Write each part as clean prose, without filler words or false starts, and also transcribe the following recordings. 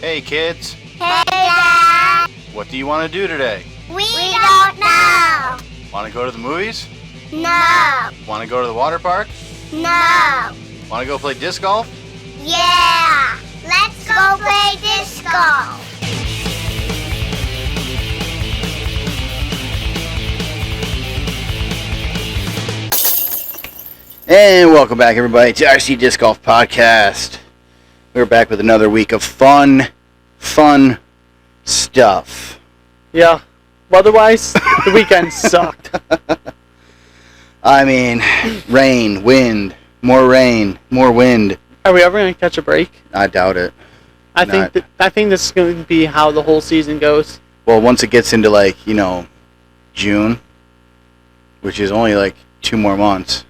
Hey kids, Hey Dad! what do you want to do today? We don't know! Want to go to the movies? No! Want to go to the water park? No! Want to go play disc golf? Yeah! Let's go play disc golf! And welcome back everybody to RC Disc Golf Podcast. We're back with another week of fun stuff. Yeah. Otherwise, the weekend sucked. I mean, rain, wind, more wind. Are we ever going to catch a break? I doubt it. I think this is going to be how the whole season goes. Well, once it gets into June, which is only 2 more months,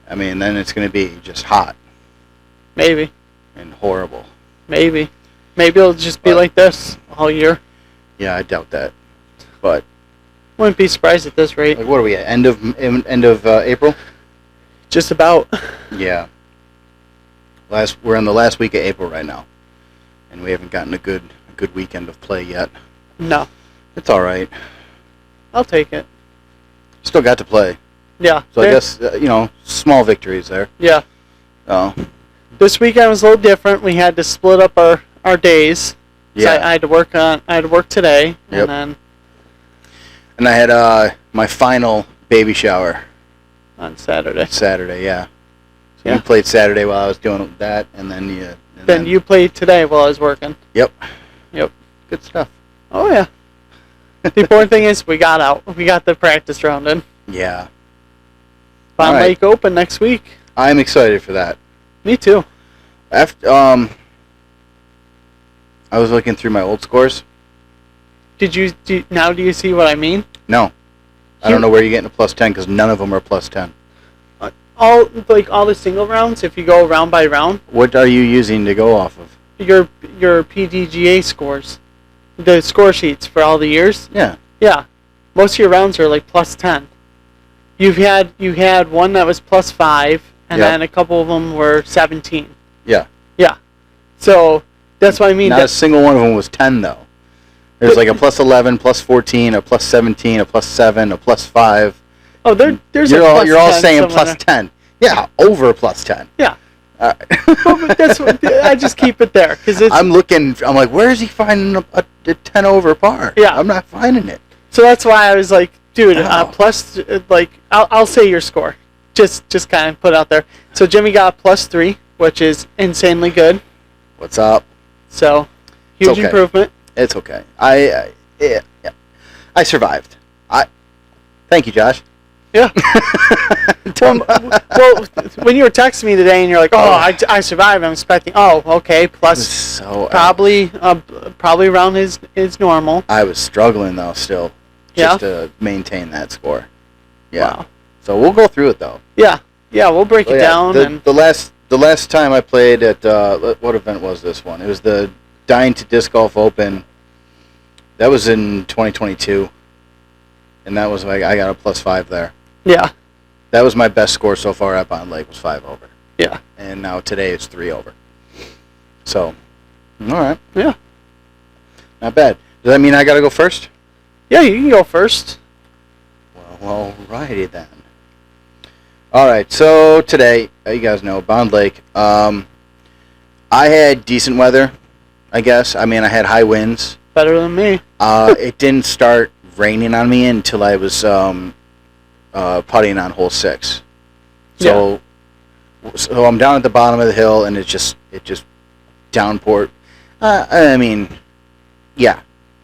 I mean, then it's going to be just hot. Maybe. And horrible. Maybe it'll just be like this all year. Yeah, I doubt that. But Wouldn't be surprised at this rate. what are we at? End of April? Just about. Yeah. We're in the last week of April right now, and we haven't gotten a good weekend of play yet. No. It's all right. I'll take it. Still got to play. Yeah. So I guess small victories there. Yeah. Oh. This weekend was a little different. We had to split up our days. Yeah. So I had to work today. Yep. And then I had my final baby shower on Saturday. Saturday. Yeah. So Yeah. you played Saturday while I was doing that, and then Then you played today while I was working. Yep. Yep. Good stuff. Oh yeah. The important thing is we got out. We got the practice round in. Yeah. Pond All right. Lake Open next week. I'm excited for that. Me too. After I was looking through my old scores. Do you see what I mean? No. I don't know where you're getting a plus 10 because none of them are plus 10. All the single rounds, if you go round by round, What are you using to go off of? your PDGA scores, the score sheets for all the years. Yeah. Yeah, most of your rounds are plus 10. You had one that was plus 5, and Yep. then a couple of them were 17. Yeah. Yeah, so that's what I mean. Not a single one of them was 10 though. There's a plus 11, plus 14, a plus 17, a plus 7, a plus 5. Oh, there's You're a plus all 10 saying somewhere plus there. 10. Yeah, over plus 10. Yeah. All right. But that's I just keep it there because it's. I'm like, where is he finding a 10 over par? Yeah. I'm not finding it. So that's why I was like, dude, Oh. plus, I'll say your score. Just kind of put it out there. So Jimmy got plus 3, which is insanely good. What's up? So, huge okay. improvement. It's okay. I survived. Thank you, Josh. Yeah. well, when you were texting me today and you're like, I survived, I'm expecting, okay, plus So probably around his normal. I was struggling though still Yeah? just to maintain that score. Yeah. Wow. So we'll go through it though. Yeah, we'll break So, it down. The last time I played at what event was this one? It was the Dying to Disc Golf Open. That was in 2022, and that was I got a plus 5 there. Yeah. That was my best score so far at Bond Lake was 5 over. Yeah. And now today it's 3 over. So, all right. Yeah. Not bad. Does that mean I got to go first? Yeah, you can go first. Well, alrighty then. All right. So today, you guys know Bond Lake. I had decent weather, I guess. I mean, I had high winds. Better than me. It didn't start raining on me until I was putting on hole 6. So I'm down at the bottom of the hill, and it just downpoured. I mean, yeah,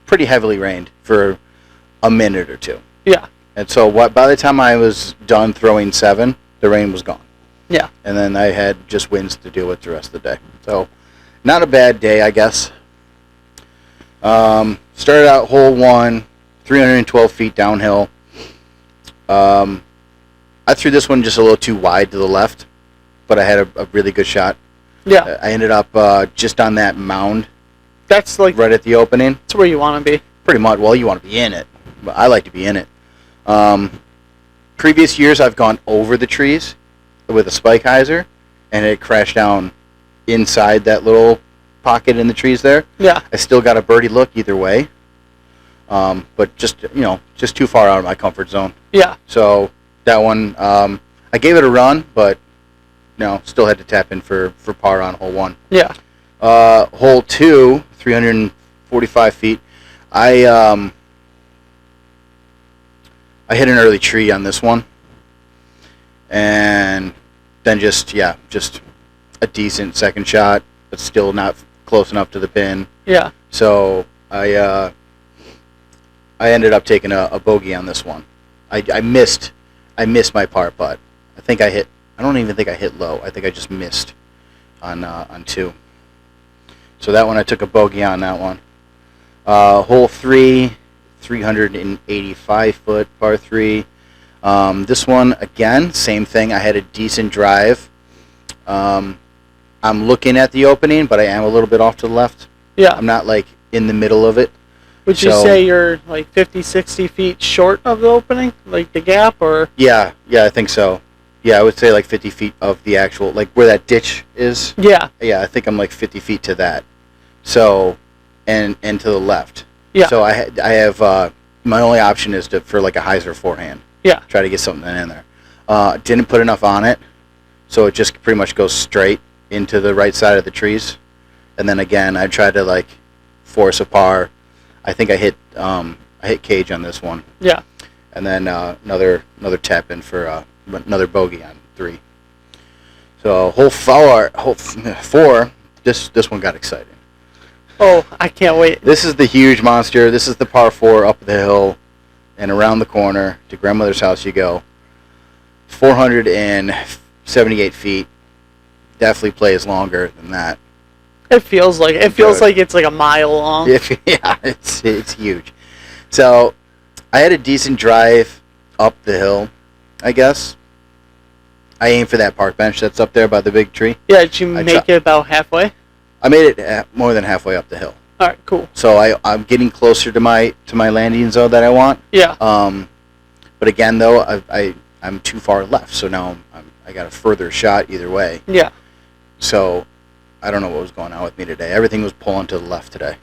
pretty heavily rained for a minute or two. Yeah. And so by the time I was done throwing 7, the rain was gone. Yeah. And then I had just winds to deal with the rest of the day. So not a bad day, I guess. Started out hole 1, 312 feet downhill. I threw this one just a little too wide to the left, but I had a really good shot. Yeah. I ended up just on that mound. That's right at the opening. That's where you want to be. Pretty much. Well, you want to be in it, but I like to be in it. Previous years, I've gone over the trees with a spike hyzer, and it crashed down inside that little pocket in the trees there. Yeah. I still got a birdie look either way. But just too far out of my comfort zone. Yeah. So that one, I gave it a run, but still had to tap in for par on hole 1. Yeah. Hole 2, 345 feet. I hit an early tree on this one, and then just a decent second shot, but still not close enough to the pin. Yeah. So I ended up taking a bogey on this one. I missed my par putt. I don't even think I hit low. I think I just missed on 2. So that one I took a bogey on that one. Hole 3, 385 foot par 3. This one again, same thing. I had a decent drive. I'm looking at the opening, but I am a little bit off to the left. Yeah. I'm not like in the middle of it. Would you say you're like 50, 60 feet short of the opening, like the gap, or? Yeah, I think so. Yeah, I would say like 50 feet of the actual, like where that ditch is. Yeah. Yeah, I think I'm like 50 feet to that. So, and to the left. Yeah. So I have my only option is for like a hyzer forehand. Yeah. Try to get something in there. Didn't put enough on it, so it just pretty much goes straight into the right side of the trees. And then again, I tried to like force a par. I think I hit cage on this one. Yeah. And then another tap in for another bogey on 3. So hole 4, this one got exciting. Oh, I can't wait. This is the huge monster. This is the par 4 up the hill and around the corner to grandmother's house you go. 478 feet. Definitely plays longer than that. It feels like it's like a mile long. Yeah, it's huge. So I had a decent drive up the hill, I guess. I aimed for that park bench that's up there by the big tree. Yeah, did you make it about halfway? I made it more than halfway up the hill. All right, cool. So I'm getting closer to my landing zone that I want. Yeah. But again though, I'm too far left, so now I got a further shot either way. Yeah. So I don't know what was going on with me today. Everything was pulling to the left today.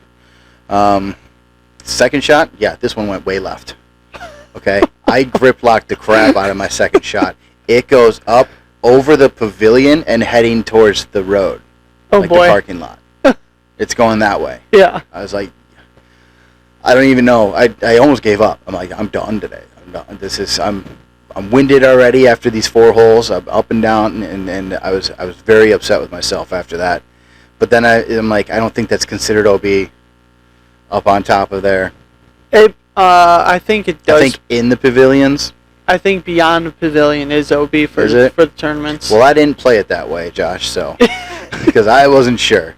Second shot, yeah, this one went way left. Okay, I grip locked the crap out of my second shot. It goes up over the pavilion and heading towards the road. Oh like boy. The parking lot. It's going that way. Yeah. I was like, I don't even know. I almost gave up. I'm like, I'm done today. I'm done. I'm winded already after these 4 holes. I'm up and down, and I was very upset with myself after that. But then I'm like, I don't think that's considered OB up on top of there. I think it does. I think in the pavilions. I think beyond the pavilion is OB for the tournaments. Well, I didn't play it that way, Josh, so because I wasn't sure.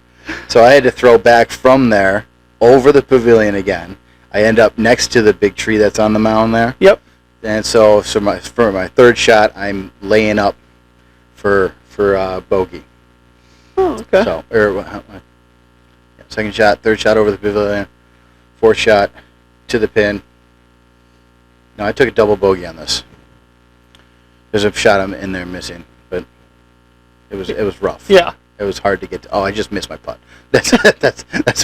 So I had to throw back from there over the pavilion again. I end up next to the big tree that's on the mound there. Yep. And so for my third shot, I'm laying up for bogey. Oh, okay. So second shot, third shot over the pavilion, fourth shot to the pin. No, I took a double bogey on this. There's a shot I'm in there missing, but it was rough. Yeah. It was hard to get to. Oh, I just missed my putt. That's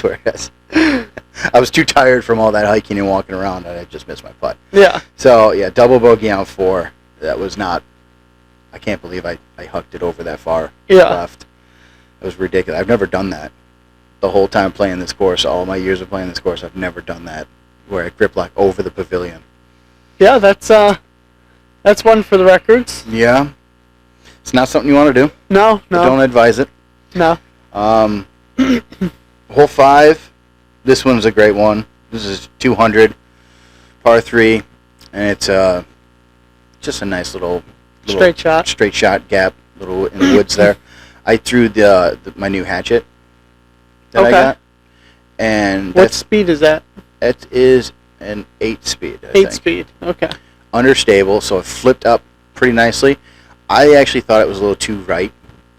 where it is. I was too tired from all that hiking and walking around, and I just missed my putt. Yeah. So, yeah, double bogey on 4. That was not... I can't believe I hucked it over that far left. It was ridiculous. I've never done that. The whole time playing this course, all my years of playing this course, I've never done that, where I grip lock over the pavilion. Yeah, that's one for the records. Yeah. It's not something you want to do. No. I don't advise it. No. Hole 5, this one's a great one. This is 200, par 3, and it's just a nice little straight shot gap, little in the woods there. I threw my new hatchet that I got, and what speed is that? It is an 8-speed. 8-speed. Okay. Understable, so it flipped up pretty nicely. I actually thought it was a little too right,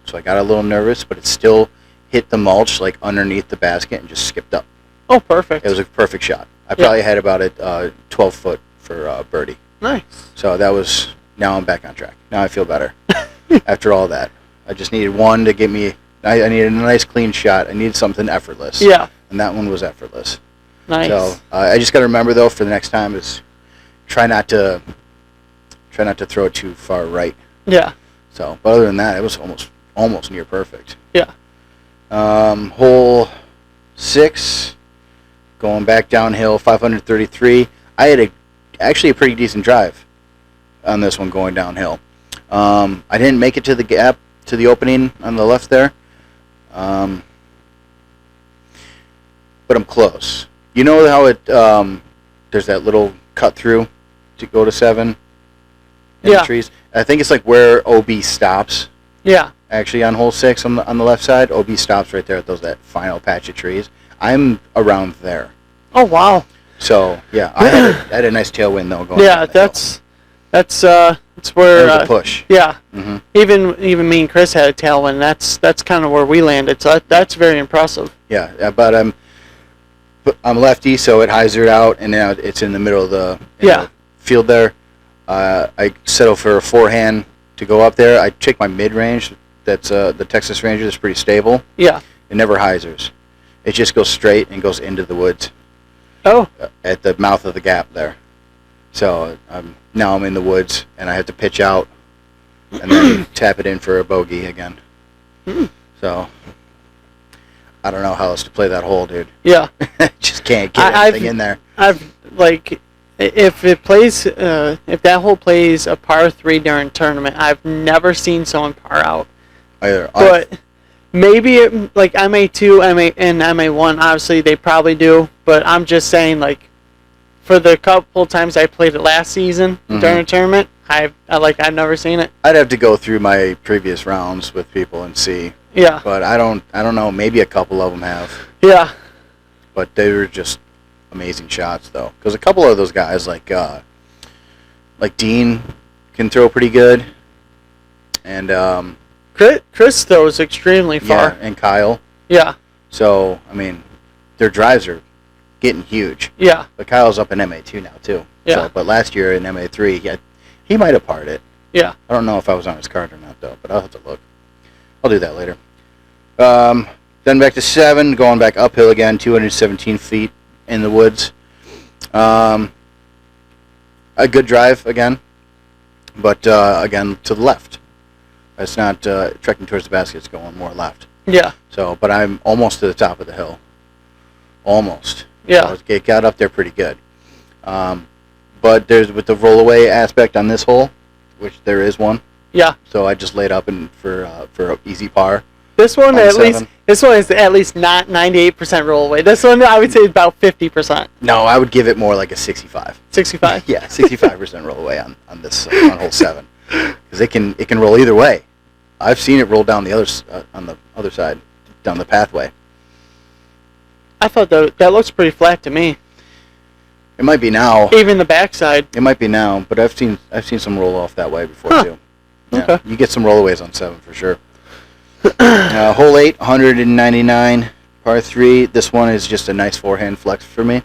so I got a little nervous, but it still hit the mulch like underneath the basket and just skipped up. Oh, perfect. It was a perfect shot. I probably had about a 12 foot for birdie. Nice. So that was, now I'm back on track. Now I feel better after all that. I just needed one to get me I needed a nice clean shot. I needed something effortless. Yeah. And that one was effortless. Nice. So I just got to remember though for the next time is try not to throw it too far right. Yeah. So, but other than that, it was almost near perfect. Yeah. Hole 6, going back downhill, 533. I had actually a pretty decent drive on this one going downhill. I didn't make it to the gap, to the opening on the left there. But I'm close. You know how it there's that little cut through to go to 7 in the trees? I think it's like where OB stops. Yeah. Actually, on hole 6 on the left side, OB stops right there at that final patch of trees. I'm around there. Oh wow. So yeah, I had a nice tailwind though going. Yeah, that's where the push. Yeah. Mm-hmm. Even me and Chris had a tailwind. That's kind of where we landed. So that's very impressive. Yeah, but I'm lefty, so it hyzered out, and now it's in the middle of the field there. I settle for a forehand to go up there. I check my mid-range. That's the Texas Ranger. That's pretty stable. Yeah. It never hyzers. It just goes straight and goes into the woods. Oh. At the mouth of the gap there. So now I'm in the woods, and I have to pitch out and then tap it in for a bogey again. So I don't know how else to play that hole, dude. Yeah. Just can't get anything in there. If that hole plays a par 3 during tournament, I've never seen someone par out. Either. But maybe MA2, and MA1, obviously they probably do. But I'm just saying, like, for the couple times I played it last season during a tournament, I've never seen it. I'd have to go through my previous rounds with people and see. Yeah. But I don't know. Maybe a couple of them have. Yeah. But they were just amazing shots, though. Because a couple of those guys, like Dean, can throw pretty good. And Chris throws extremely far. Yeah, and Kyle. Yeah. So, I mean, their drives are getting huge. Yeah. But Kyle's up in MA2 now, too. Yeah. So, but last year in MA3, he might have parred it. Yeah. I don't know if I was on his card or not, though, but I'll have to look. I'll do that later. Then back to 7, going back uphill again, 217 feet in the woods. A good drive again, but again to the left. It's not trekking towards the basket. It's going more left. Yeah. So, but I'm almost to the top of the hill. Almost. Yeah. So it got up there pretty good. But there's with the rollaway aspect on this hole, which there is one. Yeah. So I just laid up for an easy par. This one on 7. This one is at least not 98% roll away. This one I would say is about 50%. No, I would give it more like a 65. 65. Yeah, 65% roll away on this on hole 7, because it can roll either way. I've seen it roll down the other side, down the pathway. I thought that looks pretty flat to me. It might be now. Even the backside. It might be now, but I've seen some roll off that way before too. Yeah, okay. You get some rollaways on 7 for sure. Hole 8, 199, par 3. This one is just a nice forehand flex for me.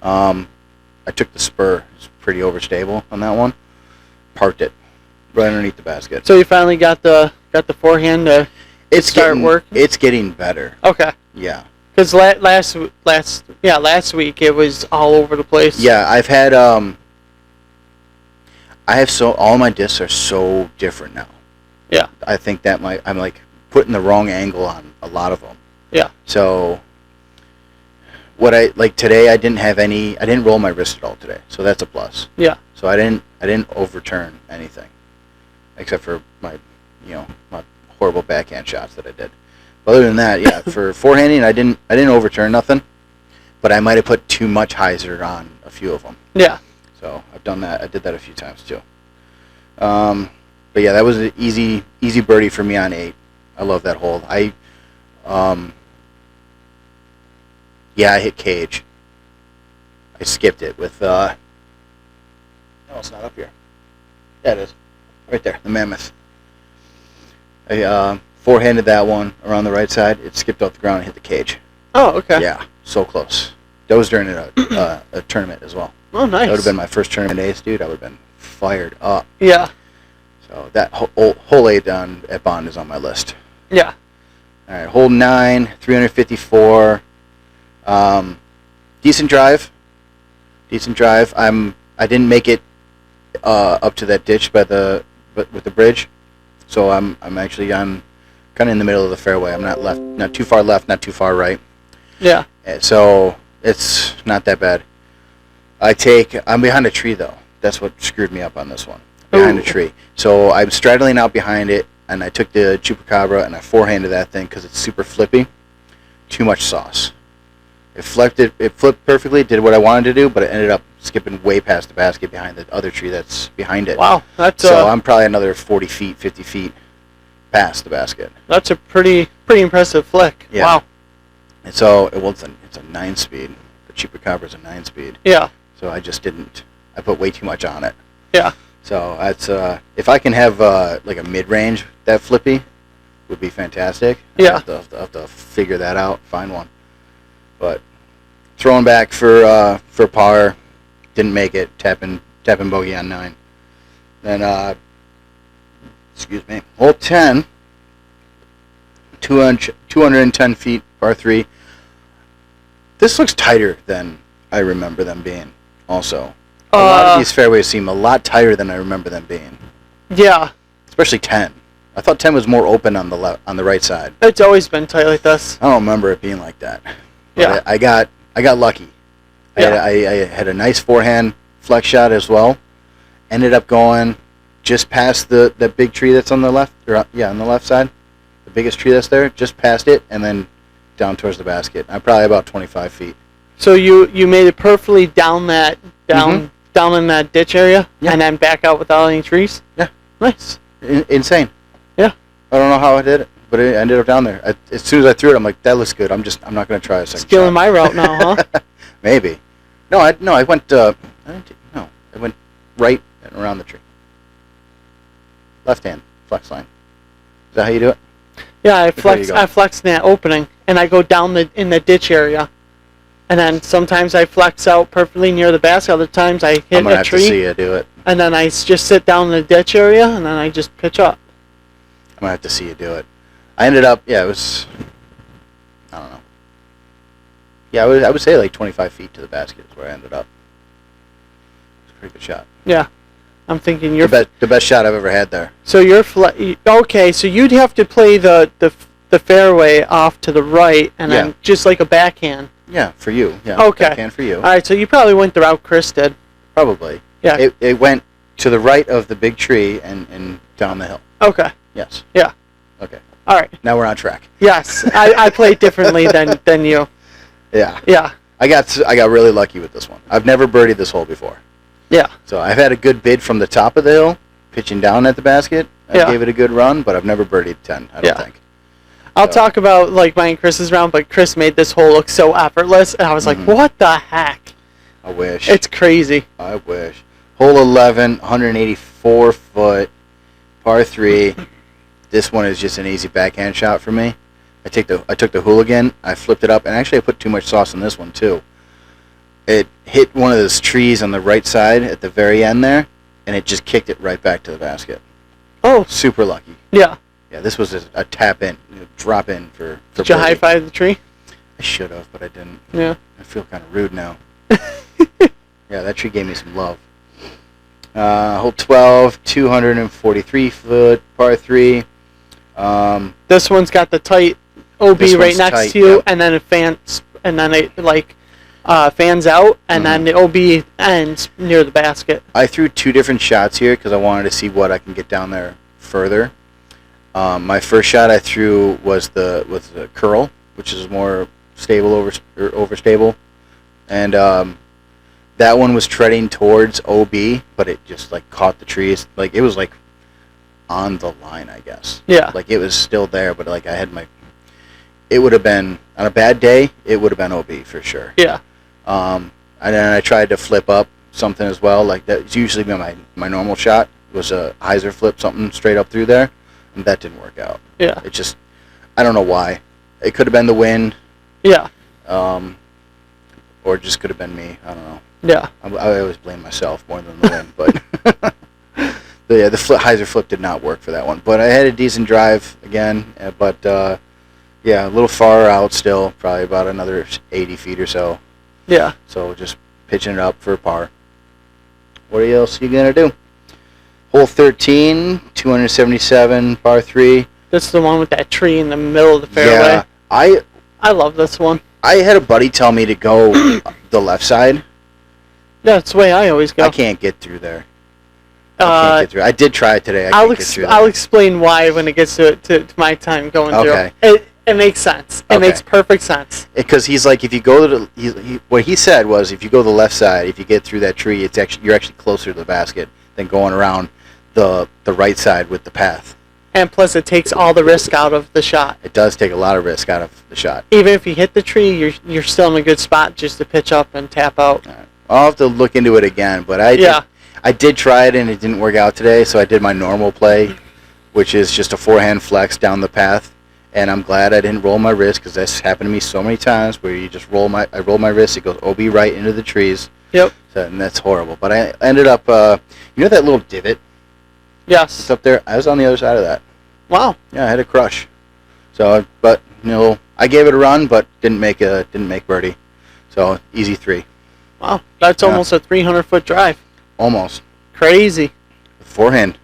I took the spur. It's pretty overstable on that one. Parked it right underneath the basket. So you finally got the forehand to start work. It's getting better. Okay. Yeah. Because last week it was all over the place. Yeah, I've had all my discs are so different now. Yeah. I think that I'm like putting the wrong angle on a lot of them. Yeah. So what today, I didn't roll my wrist at all today, so that's a plus. Yeah. So I didn't overturn anything, except for my horrible backhand shots that I did. But other than that, yeah, for forehanding, I didn't overturn nothing, but I might have put too much hyzer on a few of them. Yeah. So I've done that. I did that a few times too. But yeah, that was an easy birdie for me on 8. I love that hole. I hit cage. I skipped it with no, it's not up here. Yeah, it is. Right there, the mammoth. I forehanded that one around the right side. It skipped off the ground and hit the cage. Oh, okay. Yeah, so close. That was during a tournament as well. Oh, nice. That would have been my first tournament ace, dude. I would have been fired up. Yeah. So that hole 8 at Bond is on my list. Yeah. All right, hole 9, 354. Decent drive. I didn't make it up to that ditch with the bridge, so I'm actually on kind of in the middle of the fairway. I'm not too far left, not too far right. Yeah. So it's not that bad. I'm behind a tree though. That's what screwed me up on this one. Behind a tree. So I'm straddling out behind it, and I took the chupacabra and I forehanded that thing because it's super flippy. Too much sauce. It flipped perfectly, did what I wanted to do, but it ended up skipping way past the basket behind the other tree that's behind it. Wow, that's so I'm probably another 40 feet, 50 feet past the basket. That's a pretty impressive flick. Yeah. Wow. And so it's a 9-speed. The chupacabra's a 9-speed. Yeah. So I put way too much on it. Yeah. So that's if I can have like a mid-range that flippy, would be fantastic. Yeah. I'll have to figure that out, find one. But throwing back for par, didn't make it. Tapping bogey on 9. Then excuse me, hole 10, 210 feet, par 3. This looks tighter than I remember them being. Also, a lot of these fairways seem a lot tighter than I remember them being. Yeah. Especially 10. I thought 10 was more open on the right side. It's always been tight like this. I don't remember it being like that. But Yeah. I got lucky. Yeah. I had a nice forehand flex shot as well. Ended up going just past the big tree that's on the left, on the left side. The biggest tree that's there, just past it, and then down towards the basket. I'm probably about 25 feet. So you made it perfectly down in that ditch area, Yeah. and then back out without any trees. Yeah. Nice. Insane. Yeah. I don't know how I did it, but it ended up down there. As soon as I threw it, I'm like, that looks good. I'm not going to try a second Skilling shot. my route now, huh? Maybe. I went I went right and around the tree. Left hand flex line. Is that how you do it? Yeah, I There you go. flex in that opening, and I go down in the ditch area, and then sometimes I flex out perfectly near the basket. Other times I hit I'm gonna a have tree, to see you do it. and then I just sit down in the ditch area, and then I just pitch up. I'm gonna have to see you do it. I ended up, it was, I don't know. Yeah, I would say like 25 feet to the basket is where I ended up. It's a pretty good shot. Yeah, I'm thinking you're The best shot I've ever had there. So you're okay. So you'd have to play the fairway off to the right, and then just like a backhand. Yeah, for you. Yeah. Okay. Backhand for you. All right. So you probably went the route Chris did. Probably. Yeah. It went to the right of the big tree and down the hill. Okay. Yes. Yeah. Okay. All right. Now we're on track. Yes, I played differently than you. Yeah. Yeah. I got really lucky with this one. I've never birdied this hole before. Yeah. So I've had a good bid from the top of the hill, pitching down at the basket. I gave it a good run, but I've never birdied 10, I don't think. I'll talk about like mine and Chris's round, but Chris made this hole look so effortless, and I was like, what the heck? I wish. It's crazy. I wish. Hole 11, 184 foot, par 3. This one is just an easy backhand shot for me. I took the hooligan, I flipped it up, and actually I put too much sauce on this one too. It hit one of those trees on the right side at the very end there, and it just kicked it right back to the basket. Oh. Super lucky. Yeah. Yeah, this was a tap in, drop in for Did you birdie. high five the tree? I should have, but I didn't. Yeah. I feel kind of rude now. Yeah, that tree gave me some love. Hole 12, 243 foot, par 3. This one's got the tight OB This right one's next tight, to you, yep. and then it fans out, and then the OB ends near the basket. I threw 2 different shots here because I wanted to see what I can get down there further. My first shot I threw was the curl, which is more stable overstable, and that one was treading towards OB, but it just like caught the trees. Like it was like on the line, I guess. Yeah. Like it was still there, but like I had my. It would have been on a bad day. It would have been OB for sure. Yeah. And then I tried to flip up something as well. Like that's usually been my normal shot was a hyzer flip, something straight up through there, and that didn't work out. Yeah. It just, I don't know why. It could have been the wind. Yeah. Or it just could have been me. I don't know. Yeah. I always blame myself more than the wind, but the hyzer flip did not work for that one. But I had a decent drive again. But Yeah, a little far out still, probably about another 80 feet or so. Yeah. So just pitching it up for a par. What else are you going to do? Hole 13, 277, par 3. This is the one with that tree in the middle of the fairway. Yeah, I love this one. I had a buddy tell me to go the left side. Yeah, that's the way I always go. I can't get through there. I can't get through. I did try it today. I'll explain why when it gets to my time going okay. through. It makes sense. It makes perfect sense. Because he's like, if you go to what he said was, if you go to the left side, if you get through that tree, you're actually closer to the basket than going around the right side with the path. And plus, it takes all the risk out of the shot. It does take a lot of risk out of the shot. Even if you hit the tree, you're still in a good spot just to pitch up and tap out. Right. I'll have to look into it again, but I did try it and it didn't work out today, so I did my normal play, which is just a forehand flex down the path. And I'm glad I didn't roll my wrist, because that's happened to me so many times where you just roll my wrist, it goes OB right into the trees. Yep. So, and that's horrible. But I ended up, you know that little divot? Yes. It's up there. I was on the other side of that. Wow. Yeah, I had a crush. So, but I gave it a run, but didn't make birdie. So easy 3. Wow, that's almost a 300-foot drive. Almost. Crazy. Forehand.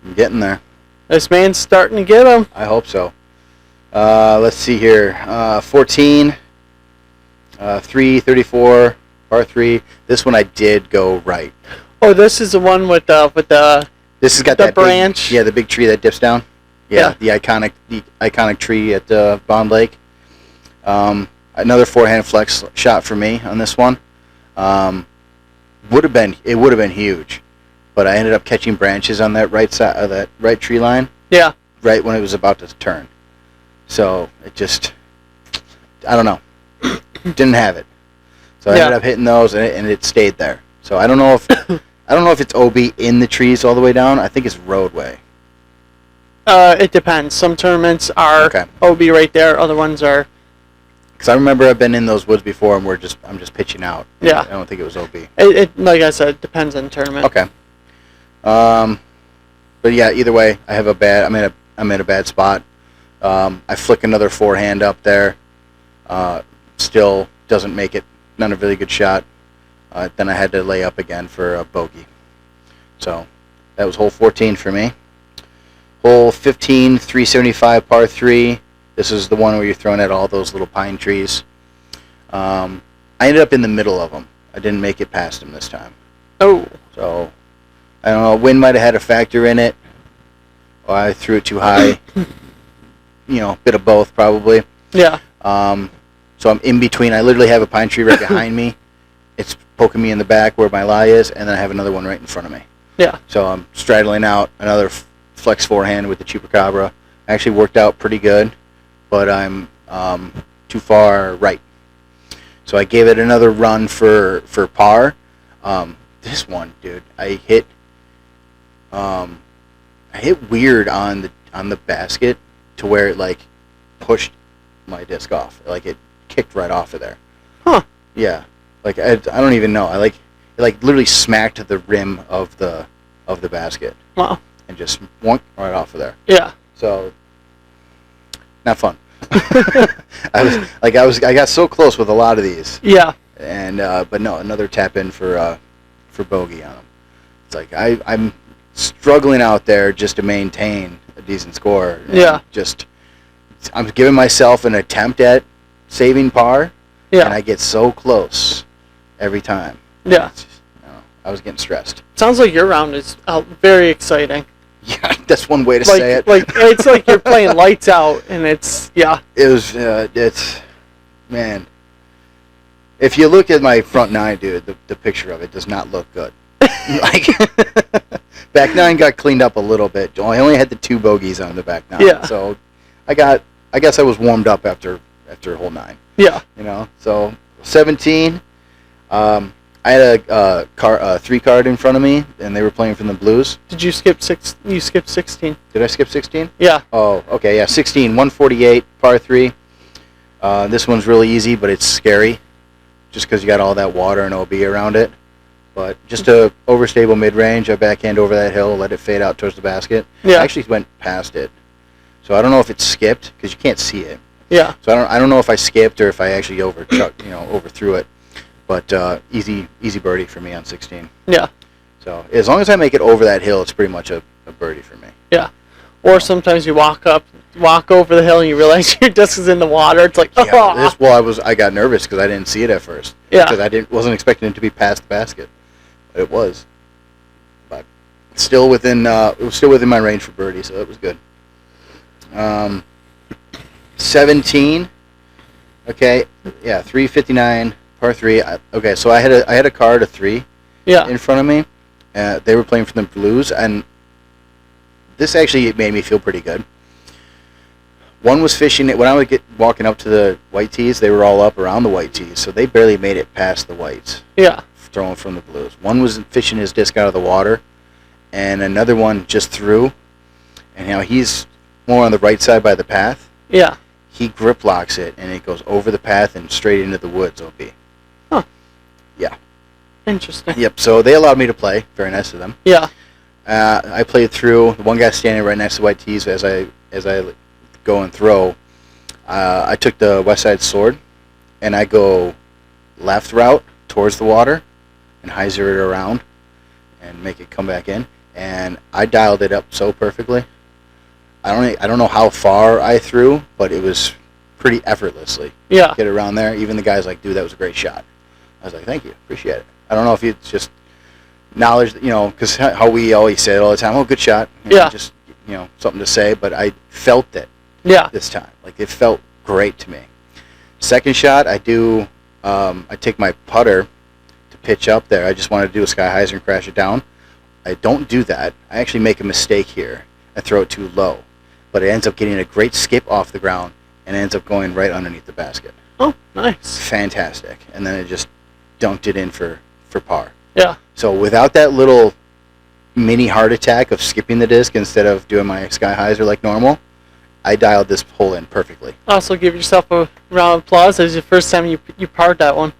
I'm getting there. This man's starting to get them. I hope so. Let's see here. 14, 334, par 3. This one I did go right. Oh, this is the one with the. This has got the that branch. The big tree that dips down. Yeah. The iconic tree at Bond Lake. Another forehand flex shot for me on this one. It would have been huge, but I ended up catching branches on that right side of that right tree line. Yeah. Right when it was about to turn. So it just, I don't know, didn't have it. So I ended up hitting those, and it stayed there. So I don't know if it's OB in the trees all the way down. I think it's roadway. It depends. Some tournaments are OB right there. Other ones are. Because I remember I've been in those woods before, and I'm just pitching out. Yeah. I don't think it was OB. It like I said, depends on the tournament. Okay. But yeah, either way, I'm in a bad spot. I flick another forehand up there. Still doesn't make it. Not a really good shot. Then I had to lay up again for a bogey. So that was hole 14 for me. Hole 15, 375 par 3. This is the one where you're throwing at all those little pine trees. I ended up in the middle of them. I didn't make it past them this time. Oh. So I don't know. Wind might have had a factor in it. Or I threw it too high. Bit of both probably. Yeah. So I'm in between. I literally have a pine tree right behind me. It's poking me in the back where my lie is, and then I have another one right in front of me. Yeah. So I'm straddling out another flex forehand with the Chupacabra. Actually worked out pretty good, but I'm too far right. So I gave it another run for par. This one, dude, I hit weird on the basket to where it like pushed my disc off. Like it kicked right off of there. Huh. Yeah. Like I don't even know. It literally smacked the rim of the basket. Wow. And just went right off of there. Yeah. So not fun. I got so close with a lot of these. Yeah. And but no, another tap in for bogey on them. It's like I'm struggling out there just to maintain a decent score. Yeah. I'm giving myself an attempt at saving par. Yeah. And I get so close every time. Yeah. I was getting stressed. Sounds like your round is very exciting. Yeah, that's one way to say it. Like it's like you're playing lights out, and it's It was man. If you look at my front nine, dude, the picture of it does not look good. Like back nine got cleaned up a little bit. I only had the 2 bogeys on the back nine. Yeah. So I guess I was warmed up after hole 9. Yeah. So 17. I had a 3 card in front of me, and they were playing from the Blues. Did you skip 6? You skipped 16. Did I skip 16? Yeah. Oh, okay, yeah, 16, 148, par 3. This one's really easy, but it's scary, just because you got all that water and OB around it. But just a overstable mid-range, I backhand over that hill, let it fade out towards the basket. Yeah. I actually went past it. So I don't know if it's skipped, because you can't see it. Yeah. So I don't know if I skipped or if I actually overthrew it, but easy birdie for me on 16. Yeah. So as long as I make it over that hill, it's pretty much a birdie for me. Yeah. Or sometimes you walk over the hill and you realize your disc is in the water. It's like, I got nervous because I didn't see it at first. Yeah. Because I wasn't expecting it to be past the basket. But it was. But still within it was still within my range for birdie, so that was good. 17. Okay. Yeah, 359 par 3. Okay, so I had a card of 3 in front of me. They were playing for the Blues, and this actually made me feel pretty good. One was fishing it when I would walking up to the white tees. They were all up around the white tees, so they barely made it past the whites. Yeah. Throwing from the Blues. One was fishing his disc out of the water, and another one just threw. And he's more on the right side by the path. Yeah. He grip locks it, and it goes over the path and straight into the woods. OB. Huh. Yeah. Interesting. Yep. So they allowed me to play. Very nice of them. Yeah. I played through. The one guy standing right next to the white tees as I go and throw. I took the west side sword, and I go left route towards the water, and hyzer it around, and make it come back in. And I dialed it up so perfectly. I don't know how far I threw, but it was pretty effortlessly. Yeah. Get around there. Even the guy's like, dude, that was a great shot. I was like, thank you, appreciate it. I don't know if it's just knowledge, because how we always say it all the time. Oh, good shot. Just something to say, but I felt it. Yeah. This time, like it felt great to me. Second shot, I take my putter to pitch up there. I just wanted to do a sky hyzer and crash it down. I don't do that. I actually make a mistake here. I throw it too low, but it ends up getting a great skip off the ground and ends up going right underneath the basket. Oh, nice. Fantastic. And then it just dunked it in for par. Yeah. So without that little mini heart attack of skipping the disc instead of doing my sky hyzer like normal, I dialed this hole in perfectly. Also, give yourself a round of applause. It was the first time you parred that one.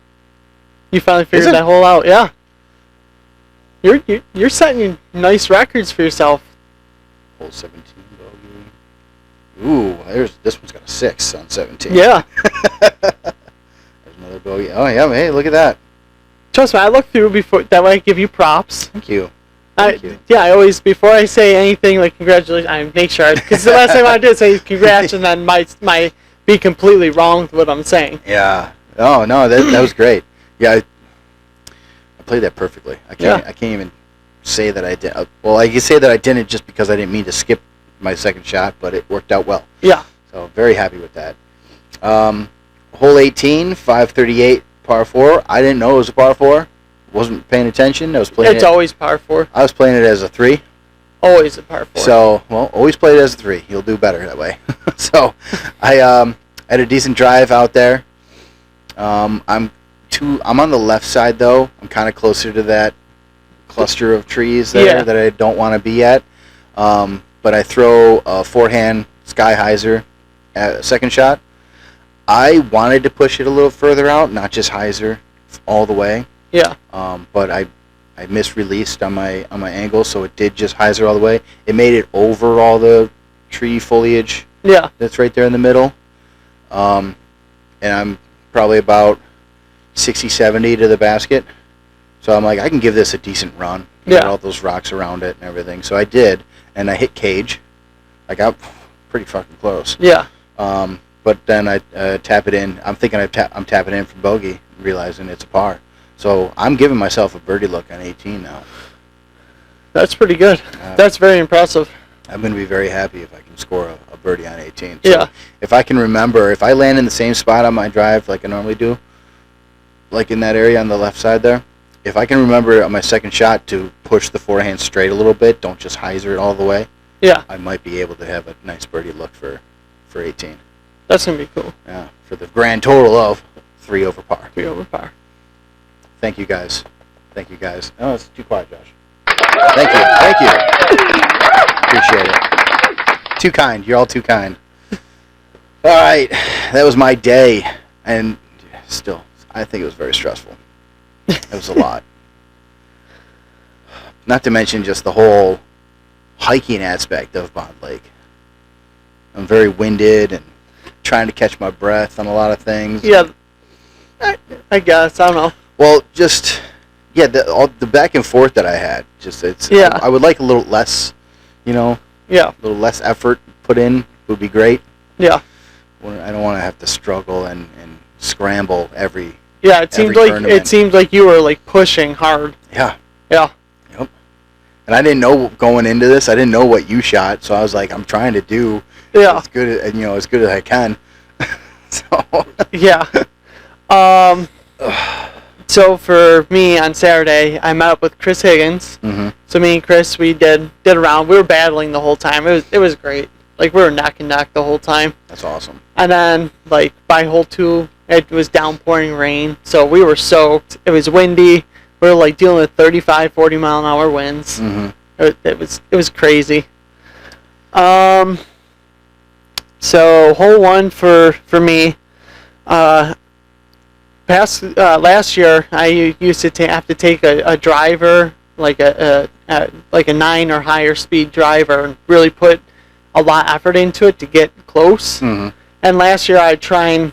You finally figured that hole out. Yeah. You're setting nice records for yourself. Hole 17 bogey. Ooh, this one's got a 6 on 17. Yeah. There's another bogey. Oh yeah, hey, look at that. Trust me, I looked through before. That way, I give you props. Thank you. Yeah, I always, before I say anything like congratulations, I make sure, because the last time I did say congrats and then might be completely wrong with what I'm saying. Yeah. Oh no, that was great. Yeah, I played that perfectly. I can't even say that I did. Well, I can say that I didn't just because I didn't mean to skip my second shot, but it worked out well. Yeah. So very happy with that. Hole 18, 538 par 4. I didn't know it was a par 4. Wasn't paying attention. I was playing. It's always par 4. I was playing it as a 3. Always a par 4. So, always play it as a 3. You'll do better that way. So, I had a decent drive out there. I'm on the left side though. I'm kind of closer to that cluster of trees there that I don't want to be at. But I throw a forehand sky hyzer at second shot. I wanted to push it a little further out, not just hyzer all the way. Yeah. But I misreleased on my angle, so it did just hyzer all the way. It made it over all the tree foliage. Yeah. That's right there in the middle. And I'm probably about 60, 70 to the basket. So I'm like, I can give this a decent run. Get all those rocks around it and everything. So I did, and I hit cage. I got pretty fucking close. Yeah. But then I tap it in. I'm thinking I'm tapping in for bogey, realizing it's a par. So I'm giving myself a birdie look on 18 now. That's pretty good. That's very impressive. I'm going to be very happy if I can score a birdie on 18. So yeah. If I can remember, if I land in the same spot on my drive like I normally do, like in that area on the left side there, if I can remember on my second shot to push the forehand straight a little bit, don't just hyzer it all the way, I might be able to have a nice birdie look for 18. That's going to be cool. Yeah, for the grand total of 3 over par. 3 over par. Thank you, guys. Thank you, guys. Oh, it's too quiet, Josh. Thank you. Thank you. Appreciate it. Too kind. You're all too kind. All right. That was my day. And still, I think it was very stressful. It was a lot. Not to mention just the whole hiking aspect of Bond Lake. I'm very winded and trying to catch my breath on a lot of things. Yeah, I guess. I don't know. Well, just the back and forth that I had. Just I would like a little less, Yeah. a little less effort put in would be great. Yeah. I don't want to have to struggle and scramble every. Yeah, it seemed like you were like pushing hard. Yeah. Yeah. Yep. And I didn't know going into this. I didn't know what you shot, so I was like, I'm trying to do as good as I can. So. Yeah. So for me on Saturday, I met up with Chris Higgins. Mm-hmm. So me and Chris, we did a round. We were battling the whole time. It was great. Like we were neck and neck the whole time. That's awesome. And then like by hole 2, it was downpouring rain, so we were soaked. It was windy. We were like dealing with 35, 40 mile an hour winds. Mm-hmm. It was crazy. So hole 1 for me. Last year, I used to have to take a driver, like a 9 or higher speed driver, and really put a lot of effort into it to get close. Mm-hmm. And last year, I'd try and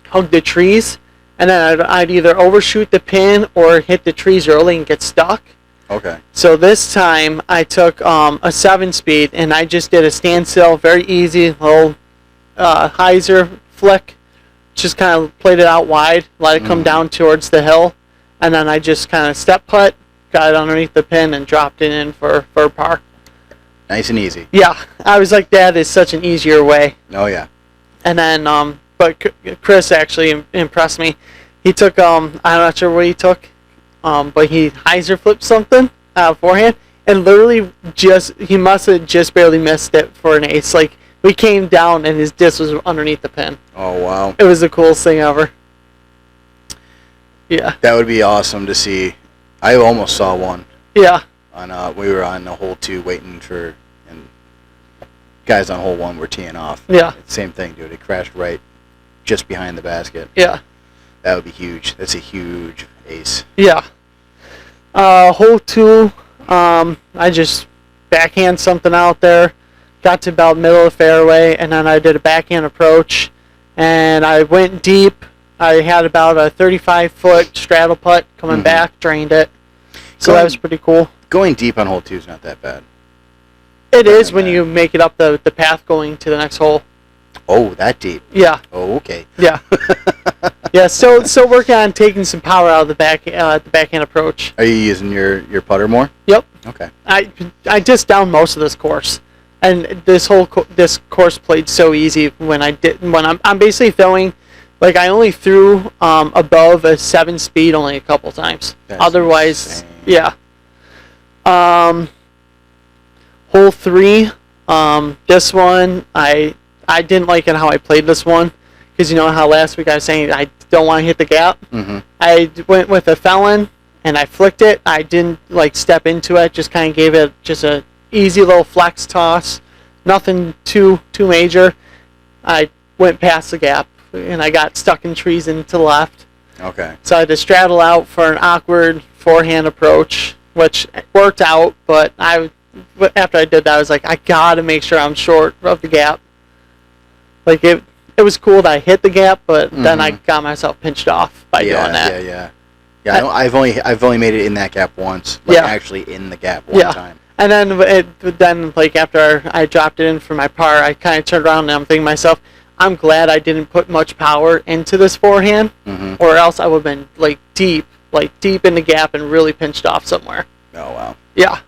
hug the trees, and then I'd either overshoot the pin or hit the trees early and get stuck. Okay. So this time, I took a 7-speed, and I just did a standstill, very easy, little hyzer flick. Just kind of played it out wide, let it come down towards the hill, and then I just kind of step putt, got it underneath the pin, and dropped it in for par. Nice and easy. Yeah, I was like, that is such an easier way. Oh yeah. And then, but Chris actually impressed me. He took, I'm not sure what he took, but he hyzer flipped something forehand, and literally he must have just barely missed it for an ace. Like, we came down and his disc was underneath the pin. Oh, wow. It was the coolest thing ever. Yeah. That would be awesome to see. I almost saw one. Yeah. We were on hole 2 waiting for, and guys on hole 1 were teeing off. Yeah. Same thing, dude. It crashed right just behind the basket. Yeah. That would be huge. That's a huge ace. Yeah. Hole 2, I just backhand something out there. Got to about middle of the fairway, and then I did a backhand approach, and I went deep. I had about a 35-foot straddle putt coming back, drained it. So that was pretty cool. Going deep on hole 2 is not that bad. It is when you make it up the path going to the next hole. Oh, that deep. Yeah. Oh, okay. Yeah. Yeah. So working on taking some power out of the backhand approach. Are you using your putter more? Yep. Okay. I just downed most of this course. And this course played so easy when I'm basically throwing, like I only threw above a 7-speed only a couple times. That's Otherwise, insane. Yeah. Hole 3, this one I didn't like it how I played this one, because you know how last week I was saying I don't want to hit the gap. Mm-hmm. I went with a felon and I flicked it. I didn't like step into it. Just kind of gave it just a easy little flex toss, nothing too major. I went past the gap and I got stuck in trees and to the left. Okay. So I had to straddle out for an awkward forehand approach, which worked out. But after I did that, I was like, I gotta make sure I'm short of the gap. Like it was cool that I hit the gap, but then I got myself pinched off by doing that. Yeah. I've only made it in that gap once. Actually in the gap one time. And then like after I dropped it in for my par, I kind of turned around and I'm thinking to myself, I'm glad I didn't put much power into this forehand, or else I would have been like deep in the gap and really pinched off somewhere. Oh wow. Yeah.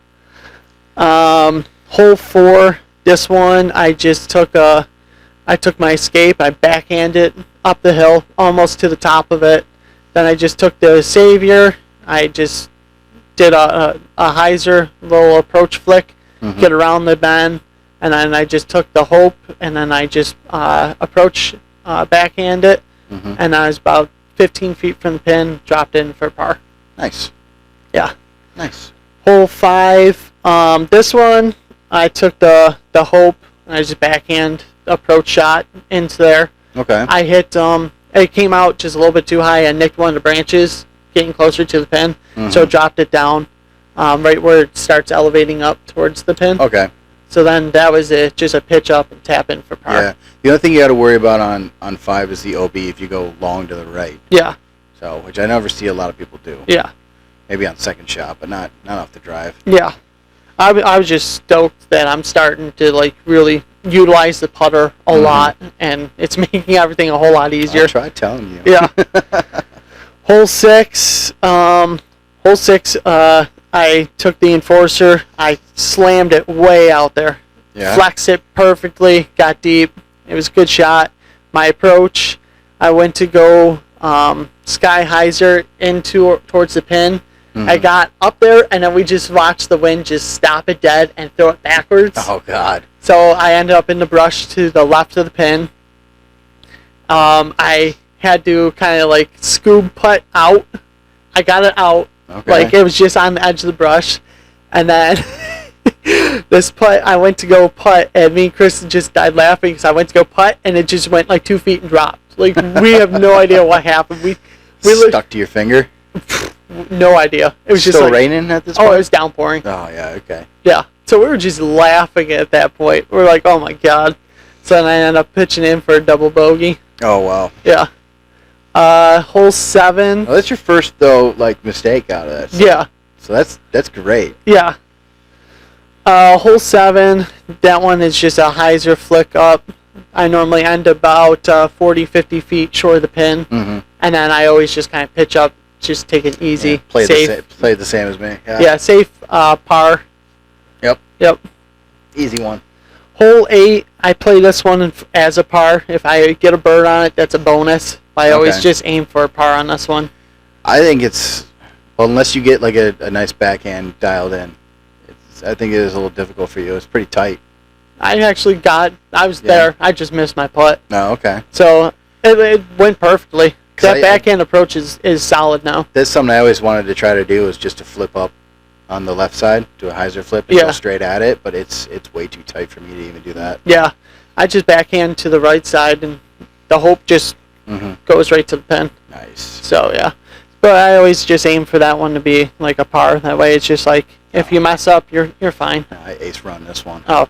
Hole 4, this one I just took my escape, I backhanded up the hill almost to the top of it. Then I just took the savior. I just did a hyzer little approach flick, get around the bend, and then I just took the hope, and then I just approach backhand it, and I was about 15 feet from the pin, dropped in for par. Nice. Yeah. Nice. Hole 5, this one I took the hope, and I just backhand approach shot into there. Okay. I hit it came out just a little bit too high. I nicked one of the branches, getting closer to the pin, so dropped it down right where it starts elevating up towards the pin. Okay. So then that was it, just a pitch up and tap in for par. Yeah. The only thing you got to worry about on 5 is the OB if you go long to the right. Yeah. So, which I never see a lot of people do. Yeah. Maybe on second shot, but not off the drive. Yeah. I was just stoked that I'm starting to like really utilize the putter a lot, and it's making everything a whole lot easier. I'll try telling you. Yeah. Hole 6. Hole 6. I took the Enforcer. I slammed it way out there. Yeah. Flexed it perfectly. Got deep. It was a good shot. My approach, I went to go sky hyzer towards the pin. I got up there, and then we just watched the wind just stop it dead and throw it backwards. Oh, God. So I ended up in the brush to the left of the pin. I had to kind of like scoop putt out. I got it out. Okay. Like it was just on the edge of the brush. And then this putt, I went to go putt, and me and Chris just died laughing because I went to go putt, and it just went like 2 feet and dropped. Like we have no idea what happened. We stuck to your finger? No idea. It was Still just like, raining at this point? Oh, it was downpouring. Oh, yeah, okay. Yeah. So we were just laughing at that point. We were like, oh my God. So then I ended up pitching in for a double bogey. Oh, wow. Yeah. Hole 7. Well, that's your first, though, like, mistake out of that. Yeah. So that's great. Yeah. Hole 7, that one is just a hyzer flick up. I normally end about 40, 50 feet short of the pin. And then I always just kind of pitch up, just take it easy, safe. Play the same as me. Yeah, safe par. Yep. Easy one. Hole 8, I play this one as a par. If I get a bird on it, that's a bonus. I always just aim for a par on this one. I think it's, well, unless you get like a nice backhand dialed in, I think it is a little difficult for you. It's pretty tight. I was there. I just missed my putt. Oh, okay. So it went perfectly. That backhand approach is solid now. That's something I always wanted to try to do, is just to flip up on the left side, do a hyzer flip and go straight at it, but it's way too tight for me to even do that. Yeah. I just backhand to the right side, and the hope just goes right to the pin. Nice. So, yeah. But I always just aim for that one to be like a par. That way it's just like, if you mess up, you're fine. I ace run this one. Oh,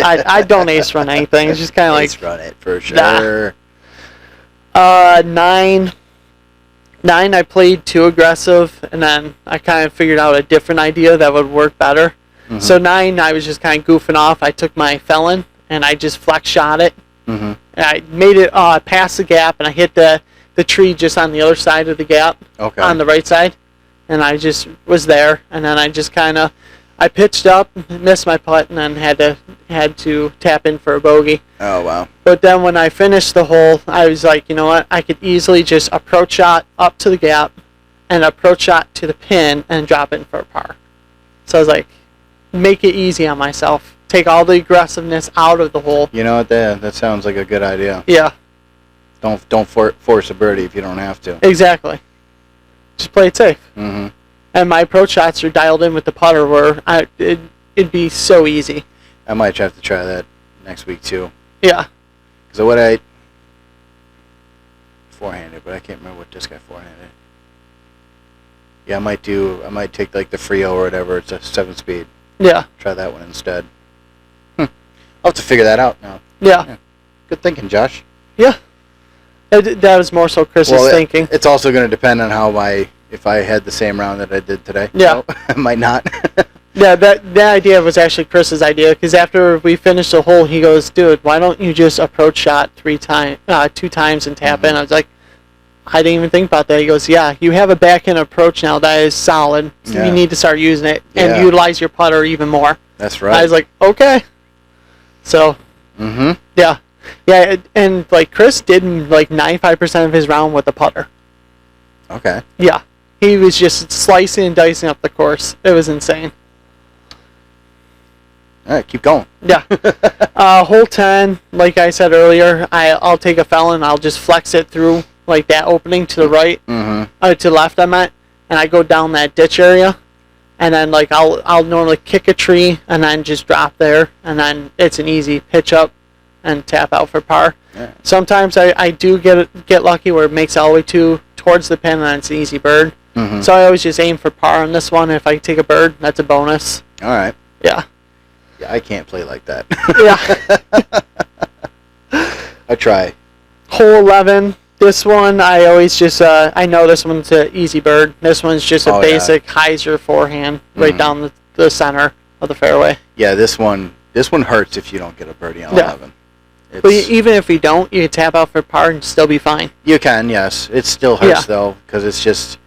I don't ace run anything. It's just kind of like... Ace run it, for sure. 9, I played too aggressive, and then I kind of figured out a different idea that would work better. So 9, I was just kind of goofing off. I took my felon, and I just flex shot it. And I made it past the gap, and I hit the tree just on the other side of the gap, on the right side. And I just was there, and then I just kind of, I pitched up, missed my putt, and then had to tap in for a bogey. Oh, wow. But then when I finished the hole, I was like, you know what? I could easily just approach shot up to the gap and approach shot to the pin and drop in for a par. So I was like, make it easy on myself. Take all the aggressiveness out of the hole. You know what? That sounds like a good idea. Yeah. Don't force a birdie if you don't have to. Exactly. Just play it safe. And my approach shots are dialed in with the putter, where it'd be so easy. I might have to try that next week too. Yeah. Because what I forehanded, but I can't remember what disc I forehanded. Yeah, I might take like the Frio or whatever. It's a 7-speed. Yeah. Try that one instead. I'll have to figure that out now. Yeah. Good thinking, Josh. Yeah. That was more so Chris's thinking. It's also going to depend on how if I had the same round that I did today. Yeah. So, I might not. Yeah, that idea was actually Chris's idea, because after we finished the hole, he goes, dude, why don't you just approach shot 2 times and tap in? I was like, I didn't even think about that. He goes, yeah, you have a backhand approach now that is solid. So you need to start using it and utilize your putter even more. That's right. I was like, okay. So, yeah. Yeah, and like Chris did like 95% of his round with the putter. Okay. Yeah. He was just slicing and dicing up the course. It was insane. All right, keep going. Yeah. Hole 10, like I said earlier, I'll take a felon, I'll just flex it through like that opening to the right, to the left I meant, and I go down that ditch area, and then like I'll normally kick a tree and then just drop there, and then it's an easy pitch up and tap out for par. Yeah. Sometimes I do get lucky where it makes it all the way towards the pin, and then it's an easy bird. So I always just aim for par on this one. If I take a bird, that's a bonus. All right. Yeah. Yeah, I can't play like that. Yeah. I try. Hole 11. This one, I always just, I know this one's an easy bird. This one's just a basic hyzer forehand right down the center of the fairway. Yeah, this one hurts if you don't get a birdie on 11. But even if you don't, you can tap out for par and still be fine. You can, yes. It still hurts, though, because it's just...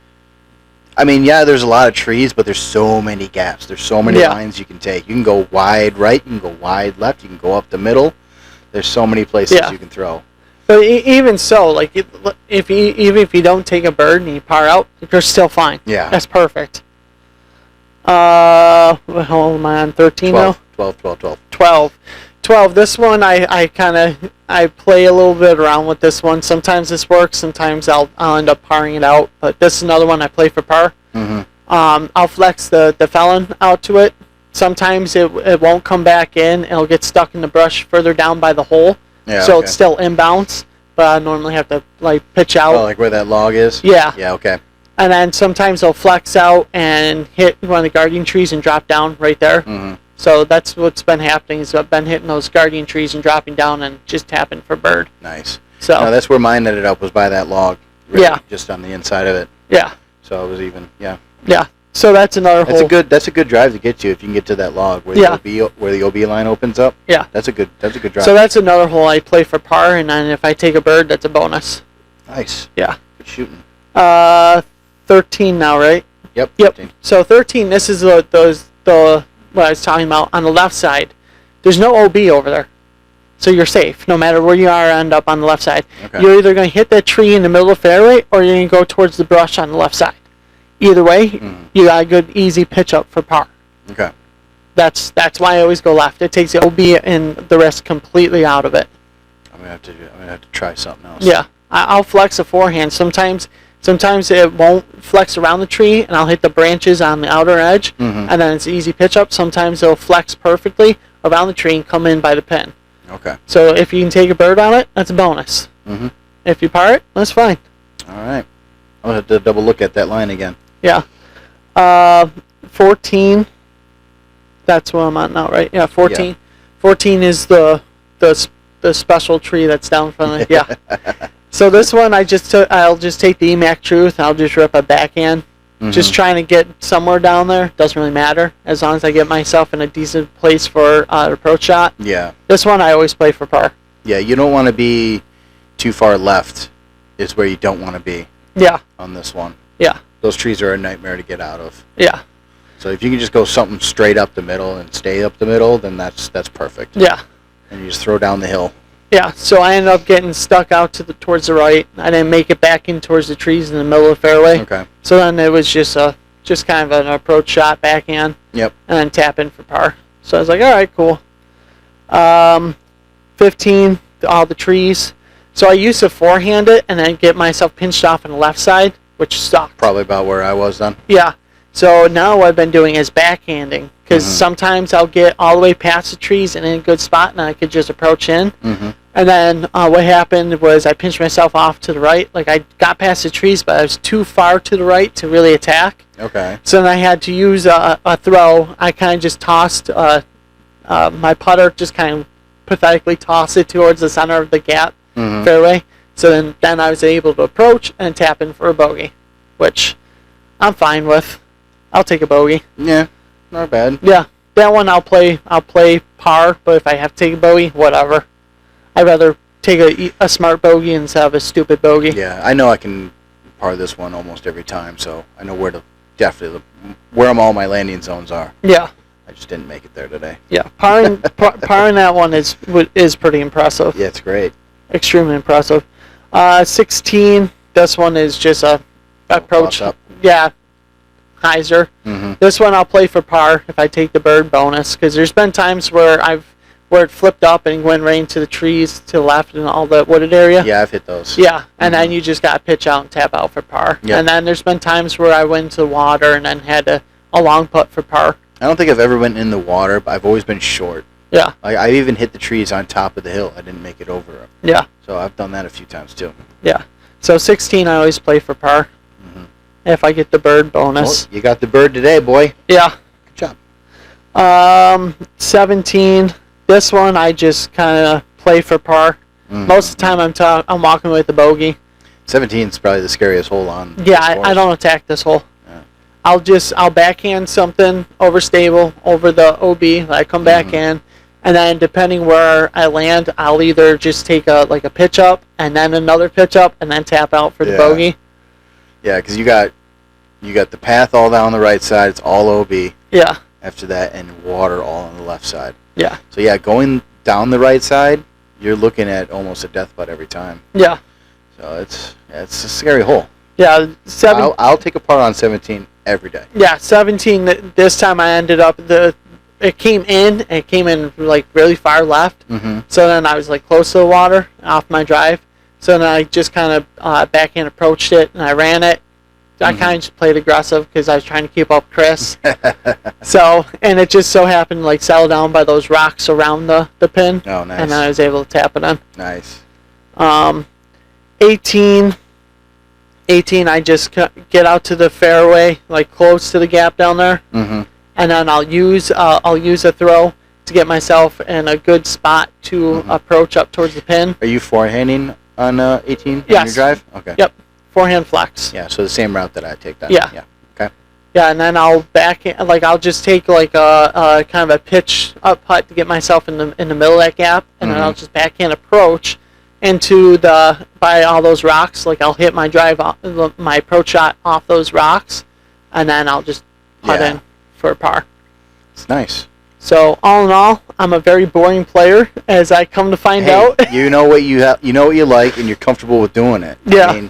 I mean, yeah, there's a lot of trees, but there's so many gaps. There's so many lines you can take. You can go wide right, you can go wide left, you can go up the middle. There's so many places you can throw. But even so, like if you don't take a bird and you par out, you're still fine. Yeah, that's perfect. What hole am I on? 13 now? 12. This one I play a little bit around with this one. Sometimes this works. Sometimes I'll end up parring it out. But this is another one I play for par. I'll flex the felon out to it. Sometimes it won't come back in. It'll get stuck in the brush further down by the hole. Yeah, so it's still inbounds, but I normally have to pitch out. Oh, like where that log is? Yeah. Yeah, okay. And then sometimes I'll flex out and hit one of the guardian trees and drop down right there. So that's what's been happening is I've been hitting those guardian trees and dropping down and just tapping for bird. Nice. So no, that's where mine ended up, was by that log. Really, just on the inside of it. Yeah. So it was even, Yeah. So that's another hole. That's a good drive to get to if you can get to that log where the OB line opens up. Yeah. That's a good drive. So that's another hole I play for par, and then if I take a bird, that's a bonus. Nice. Yeah. Good shooting. 13 now, right? Yep. 13. So 13. This is the what I was talking about on the left side. There's no OB over there, so you're safe no matter where you are. End up on the left side. Okay. You're either going to hit that tree in the middle of the fairway, or you're going to go towards the brush on the left side. Either way, you got a good, easy pitch up for par. Okay. That's why I always go left. It takes the OB and the rest completely out of it. I'm gonna have to try something else. Yeah, I'll flex a forehand. Sometimes it won't flex around the tree, and I'll hit the branches on the outer edge, and then it's an easy pitch up. Sometimes it'll flex perfectly around the tree and come in by the pin. Okay. So if you can take a bird on it, that's a bonus. If you par it, that's fine. All right. I'm gonna have to double look at that line again. Yeah. 14. That's what I'm at now, right? Yeah, 14. Yeah. 14 is the special tree that's down in front of it. Yeah. So this one I'll just take the EMAC Truth. I'll just rip a backhand. Just trying to get somewhere down there. Doesn't really matter as long as I get myself in a decent place for an approach shot. Yeah. This one I always play for par. Yeah, you don't want to be too far left. Is where you don't want to be. Yeah. On this one. Yeah. Those trees are a nightmare to get out of. Yeah. So if you can just go something straight up the middle and stay up the middle, then that's perfect. Yeah. And you just throw down the hill. Yeah. So I ended up getting stuck out towards the right. I didn't make it back in towards the trees in the middle of the fairway. Okay. So then it was just kind of an approach shot backhand. Yep. And then tap in for par. So I was like, all right, cool. 15, all the trees. So I used to forehand it and then get myself pinched off on the left side, which sucked. Probably about where I was then. Yeah. So now what I've been doing is backhanding, because sometimes I'll get all the way past the trees and in a good spot, and I could just approach in. And then what happened was I pinched myself off to the right. Like I got past the trees, but I was too far to the right to really attack. Okay. So then I had to use a throw. I kind of just tossed my putter, just kind of pathetically tossed it towards the center of the gap fairway. So then I was able to approach and tap in for a bogey, which I'm fine with. I'll take a bogey. Yeah, not bad. Yeah, that one I'll play par, but if I have to take a bogey, whatever. I'd rather take a smart bogey instead of a stupid bogey. Yeah, I know I can par this one almost every time, so I know where all my landing zones are. Yeah. I just didn't make it there today. Yeah, parring that one is pretty impressive. Yeah, it's great. Extremely impressive. 16. This one is just a approach. Up. Yeah, hyzer. This one I'll play for par if I take the bird bonus, because there's been times where it flipped up and went right into the trees to the left and all the wooded area. Yeah, I've hit those. Yeah, and then you just got to pitch out and tap out for par. Yep. And then there's been times where I went into the water and then had a long putt for par. I don't think I've ever went in the water, but I've always been short. Yeah. I even hit the trees on top of the hill. I didn't make it over them. Yeah. So I've done that a few times too. Yeah. So 16, I always play for par. If I get the bird bonus. Well, you got the bird today, boy. Yeah. Good 17. This one I just kind of play for par. Mm-hmm. Most of the time I'm walking with the bogey. 17 is probably the scariest hole on. Yeah, I don't attack this hole. Yeah. I'll backhand something overstable over the OB. I come back in, and then depending where I land, I'll either just take a pitch up and then another pitch up and then tap out for the bogey. Yeah, because you got the path all down the right side. It's all OB. Yeah. After that, and water all on the left side. Yeah. So yeah, going down the right side, you're looking at almost a death putt every time. Yeah. So it's a scary hole. Yeah. I'll take a putt on 17 every day. Yeah, 17. This time I ended up it came in like really far left. Mm-hmm. So then I was like close to the water off my drive. So then I just kind of backhand approached it and I ran it. I kind of just played aggressive because I was trying to keep up Chris. So, and it just so happened to like settle down by those rocks around the pin. Oh, nice. And then I was able to tap it in. Nice. 18, I just get out to the fairway, like close to the gap down there. Mm-hmm. And then I'll use a throw to get myself in a good spot to approach up towards the pin. Are you forehanding on 18 Yes. on your drive? Okay. Yep. Forehand flex. Yeah, so the same route that I take then. Yeah. Yeah. Okay. Yeah, and then I'll I'll just take like a kind of a pitch up putt to get myself in the middle of that gap, and then I'll just backhand approach into by all those rocks. Like I'll hit my my approach shot off those rocks, and then I'll just putt in for a par. It's nice. So all in all, I'm a very boring player, as I come to find out. You know what you know what you like, and you're comfortable with doing it. Yeah. I mean,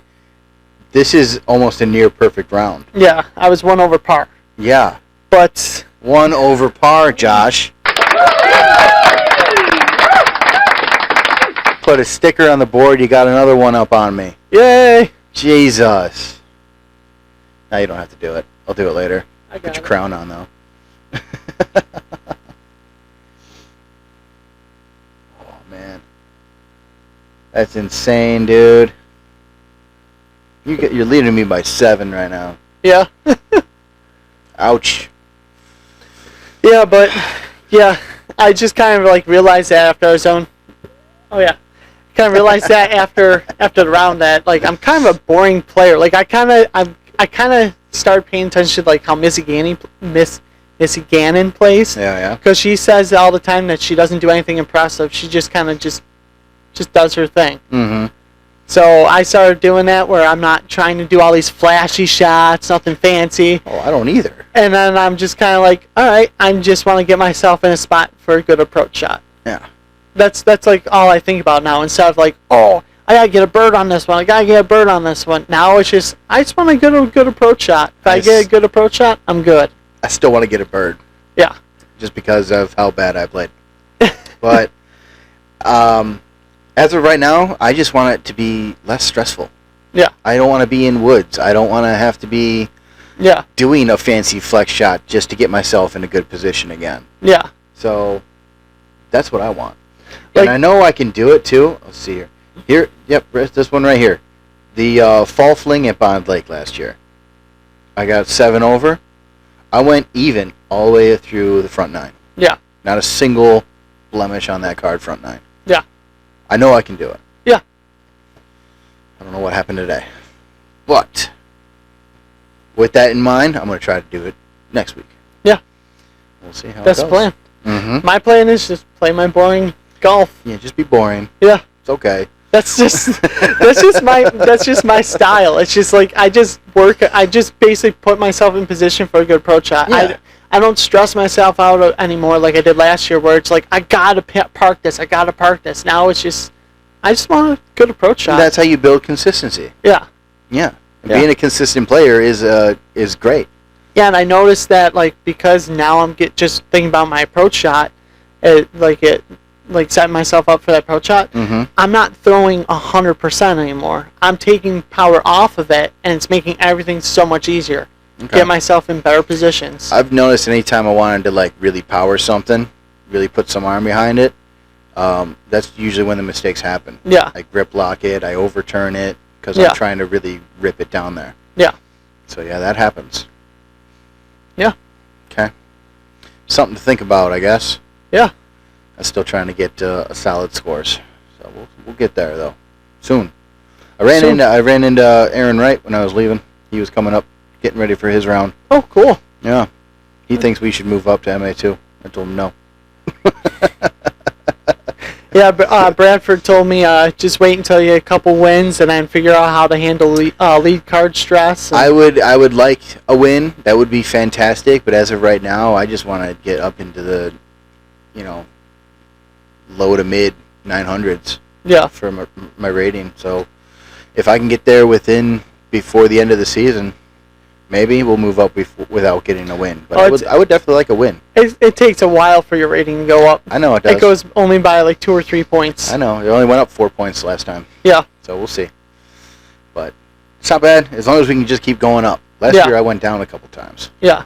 this is almost a near perfect round. Yeah, I was 1 over par. Yeah. But 1 over par, Josh. Put a sticker on the board. You got another one up on me. Yay! Jesus. Now you don't have to do it. I'll do it later. Put your crown on, though. Oh, man. That's insane, dude. You're leading me by 7 right now. Yeah. Ouch. Yeah, but yeah, I just kind of like realized that after I was on. Oh yeah, kind of realized that after the round that like I'm kind of a boring player. Like I kind of started paying attention to like how Missy Gannon plays. Yeah. Because she says all the time that she doesn't do anything impressive. She just kind of just does her thing. Mm-hmm. So I started doing that where I'm not trying to do all these flashy shots, nothing fancy. Oh, I don't either. And then I'm just kind of like, all right, I just want to get myself in a spot for a good approach shot. Yeah. That's like all I think about now. Instead of like, oh, I gotta get a bird on this one. I gotta get a bird on this one. Now it's just, I just want to get a good approach shot. If I get a good approach shot, I'm good. I still want to get a bird. Yeah. Just because of how bad I played. But as of right now, I just want it to be less stressful. Yeah. I don't want to be in woods. I don't want to have to be doing a fancy flex shot just to get myself in a good position again. Yeah. So that's what I want. Like, and I know I can do it too. Let's see here. Here, yep, this one right here. The fall fling at Bond Lake last year. I got 7 over. I went even all the way through the front 9. Yeah. Not a single blemish on that card front 9. Yeah. I know I can do it. Yeah. I don't know what happened today. But with that in mind, I'm going to try to do it next week. Yeah. We'll see how That's it goes. the plan. Mm-hmm. My plan is just play my boring golf. Yeah, just be boring. Yeah. It's okay. That's just my style. It's just like I just basically put myself in position for a good approach shot. Yeah. I don't stress myself out anymore like I did last year, where it's like I gotta park this. Now it's just I just want a good approach shot. That's how you build consistency. Yeah. Yeah. And being a consistent player is great. Yeah, and I noticed that like because now I'm just thinking about my approach shot, setting myself up for that approach shot. Mm-hmm. I'm not throwing 100% anymore. I'm taking power off of it, and it's making everything so much easier. Okay. Get myself in better positions. I've noticed anytime I wanted to like really power something, really put some arm behind it, that's usually when the mistakes happen. Yeah. I grip lock it, I overturn it, because Yeah. I'm trying to really rip it down there. Yeah. So yeah, that happens. Yeah. Okay. something to think about, I guess. Yeah. I'm still trying to get solid scores, so we'll get there though soon. I ran into Aaron Wright when I was leaving. He was coming up, getting ready for his round. Oh, cool. Yeah, he thinks we should move up to MA2. I told him no. Yeah, Bradford told me just wait until you get a couple wins and then figure out how to handle lead card stress. I would like a win. That would be fantastic. But as of right now, I just want to get up into the, low to mid 900s. Yeah. For my rating. So if I can get there before the end of the season, maybe we'll move up without getting a win. But I would definitely like a win. It takes a while for your rating to go up. I know it does. It goes only by like 2 or 3 points. I know. It only went up 4 points last time. Yeah. So we'll see. But it's not bad as long as we can just keep going up. Last year I went down a couple times. Yeah.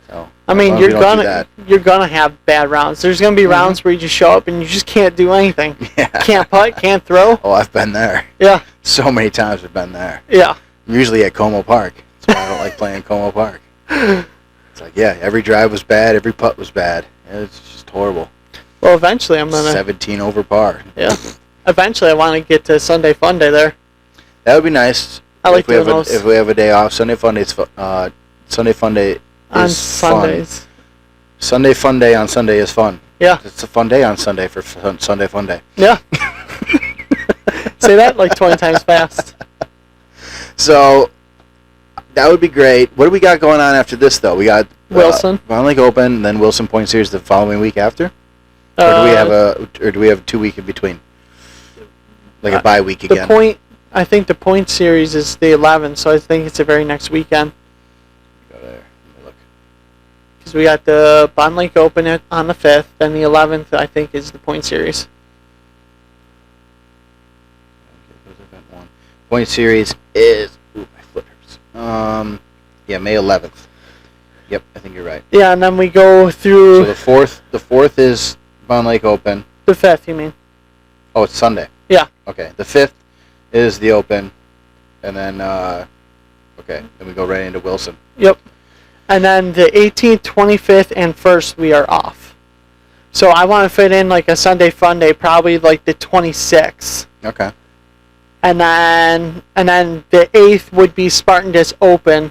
So I mean, you're gonna have bad rounds. There's gonna be rounds where you just show up and you just can't do anything. Yeah. Can't putt, can't throw. Oh, I've been there. Yeah. So many times I've been there. Yeah. I'm usually at Como Park. That's why I don't like playing Como Park. It's like, yeah, every drive was bad, every putt was bad. It's just horrible. Well, eventually I'm gonna 17 over par. Yeah. Eventually I want to get to Sunday Fun Day there. That would be nice. I like doing those. If we have a day off, Sunday Fun Day is on Sundays. Fun. Sunday Fun Day on Sunday is fun. Yeah. It's a fun day on Sunday for Sunday Fun Day. Yeah. Say that like 20 times fast. So that would be great. What do we got going on after this, though? We got Wilson, Bond Lake Open, then Wilson Point Series the following week after. Or do we have a 2 week in between, like a bye week again? I think the point series is the 11th, so I think it's the very next weekend. Go there. Let me look. Because we got the Bond Lake Open on the 5th, then the 11th I think is the point series. Point Series is my foot hurts. May 11th. Yep, I think you're right. Yeah, and then we go through. So the fourth is Bond Lake Open. The 5th, you mean? Oh, it's Sunday. Yeah. Okay, the 5th is the Open, and then then we go right into Wilson. Yep. And then the 18th, 25th, and 1st we are off. So I want to fit in like a Sunday Fun Day, probably like the 26th. Okay. And then the 8th would be Spartan Disc Open.